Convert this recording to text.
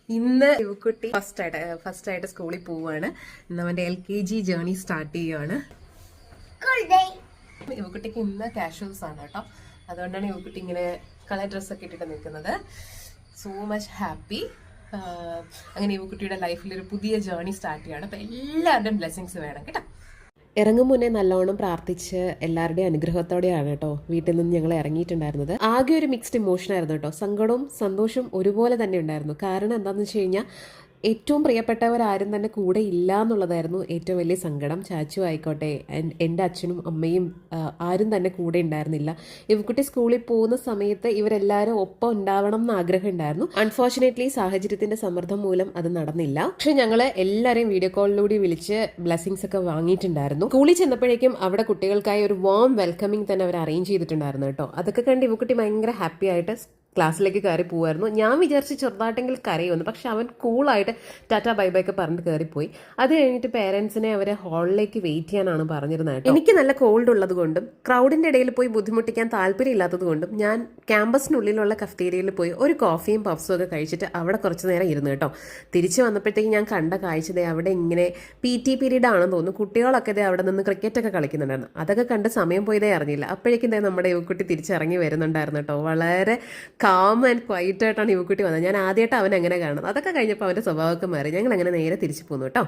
ഇന്ന് യുവക്കുട്ടി ഫസ്റ്റ് ആയിട്ട് സ്കൂളിൽ പോവുകയാണ്. ഇന്ന് അവന്റെ LKG ജേർണി സ്റ്റാർട്ട് ചെയ്യുകയാണ്. യുവക്കുട്ടിക്ക് ഇന്ന് കാഷ്വൽസ് ആണ് കേട്ടോ. അതുകൊണ്ടാണ് യുവക്കുട്ടി ഇങ്ങനെ കളർ ഡ്രസ്സൊക്കെ ഇട്ടിട്ട് നിൽക്കുന്നത്. So much happy. അങ്ങനെ യുവക്കുട്ടിയുടെ ലൈഫിൽ ഒരു പുതിയ ജേർണി സ്റ്റാർട്ട് ചെയ്യാണ്. അപ്പൊ എല്ലാവരുടെയും ബ്ലെസ്സിങ്സ് വേണം കേട്ടോ. ഇറങ്ങും മുന്നേ നല്ലോണം പ്രാർത്ഥിച്ച് എല്ലാവരുടെയും അനുഗ്രഹത്തോടെയാണ് കേട്ടോ വീട്ടിൽ നിന്ന് ഞങ്ങൾ ഇറങ്ങിയിട്ടുണ്ടായിരുന്നത്. ആകെ ഒരു മിക്സ്ഡ് ഇമോഷൻ ആയിരുന്നു കേട്ടോ. സങ്കടവും സന്തോഷവും ഒരുപോലെ തന്നെ ഉണ്ടായിരുന്നു. കാരണം എന്താണെന്ന് വെച്ച് കഴിഞ്ഞാൽ ഏറ്റവും പ്രിയപ്പെട്ടവരാരും തന്നെ കൂടെ ഇല്ല എന്നുള്ളതായിരുന്നു ഏറ്റവും വലിയ സങ്കടം. ചാച്ചു ആയിക്കോട്ടെ, എൻ്റെ അച്ഛനും അമ്മയും ആരും തന്നെ കൂടെ ഉണ്ടായിരുന്നില്ല. ഇവക്കുട്ടി സ്കൂളിൽ പോകുന്ന സമയത്ത് ഇവരെല്ലാവരും ഒപ്പം ഉണ്ടാവണം എന്ന് ആഗ്രഹം ഉണ്ടായിരുന്നു. അൺഫോർച്ചുനേറ്റ്ലി സാഹചര്യത്തിന്റെ സമ്മർദ്ദം മൂലം അത് നടന്നില്ല. പക്ഷെ ഞങ്ങൾ എല്ലാവരെയും വീഡിയോ കോളിലൂടെ വിളിച്ച് ബ്ലെസ്സിങ്സ് ഒക്കെ വാങ്ങിയിട്ടുണ്ടായിരുന്നു. സ്കൂളിൽ ചെന്നപ്പോഴേക്കും അവിടെ കുട്ടികൾക്കായി ഒരു വാം വെൽക്കമിങ് തന്നെ അവർ അറേഞ്ച് ചെയ്തിട്ടുണ്ടായിരുന്നു കേട്ടോ. അതൊക്കെ കണ്ട് ഇവക്കുട്ടി ഭയങ്കര ഹാപ്പി ആയിട്ട് ക്ലാസ്സിലേക്ക് കയറി പോകുമായിരുന്നു. ഞാൻ വിചാരിച്ച് ചെറുതായിട്ടെങ്കിൽ കരയുമെന്ന്. പക്ഷെ അവൻ കൂളായിട്ട് ടാറ്റ ബൈ ബൈ ഒക്കെ പറഞ്ഞിട്ട് കയറിപ്പോയി. അത് കഴിഞ്ഞിട്ട് പേരൻസിനെ അവരെ ഹാളിലേക്ക് വെയിറ്റ് ചെയ്യാനാണ് പറഞ്ഞിരുന്നത് കേട്ടോ. എനിക്ക് നല്ല കോൾഡ് ഉള്ളത് കൊണ്ടും ക്രൗഡിൻ്റെ ഇടയിൽ പോയി ബുദ്ധിമുട്ടിക്കാൻ താല്പര്യമില്ലാത്തത് കൊണ്ടും ഞാൻ ക്യാമ്പസിനുള്ളിലുള്ള കഫ്റ്റീരിയയിൽ പോയി ഒരു കോഫിയും പഫ്സും ഒക്കെ കഴിച്ചിട്ട് അവിടെ കുറച്ച് നേരം ഇരുന്നു കേട്ടോ. തിരിച്ച് വന്നപ്പോഴത്തേക്ക് ഞാൻ കണ്ട കാഴ്ചതേ അവിടെ ഇങ്ങനെ PT പീരീഡ് ആണെന്ന് തോന്നുന്നു. കുട്ടികളൊക്കെ ഇതേ അവിടെ നിന്ന് ക്രിക്കറ്റൊക്കെ കളിക്കുന്നുണ്ടായിരുന്നു. അതൊക്കെ കണ്ട് സമയം പോയതേ അറിഞ്ഞില്ല. അപ്പോഴേക്കും ഇതേ നമ്മുടെ യുവക്കുട്ടി തിരിച്ചിറങ്ങി വരുന്നുണ്ടായിരുന്നു കേട്ടോ. വളരെ കാം ആൻഡ് ക്വൈറ്റ് ആയിട്ടാണ് യുവക്കുട്ടി വന്നത്. ഞാൻ ആദ്യമായിട്ട് അവൻ അങ്ങനെ കാണുന്നത്. അതൊക്കെ കഴിഞ്ഞപ്പോൾ അവൻ്റെ സ്വഭാവമൊക്കെ മാറി. ഞങ്ങൾ അങ്ങനെ നേരെ തിരിച്ചു പോന്നു കേട്ടോ.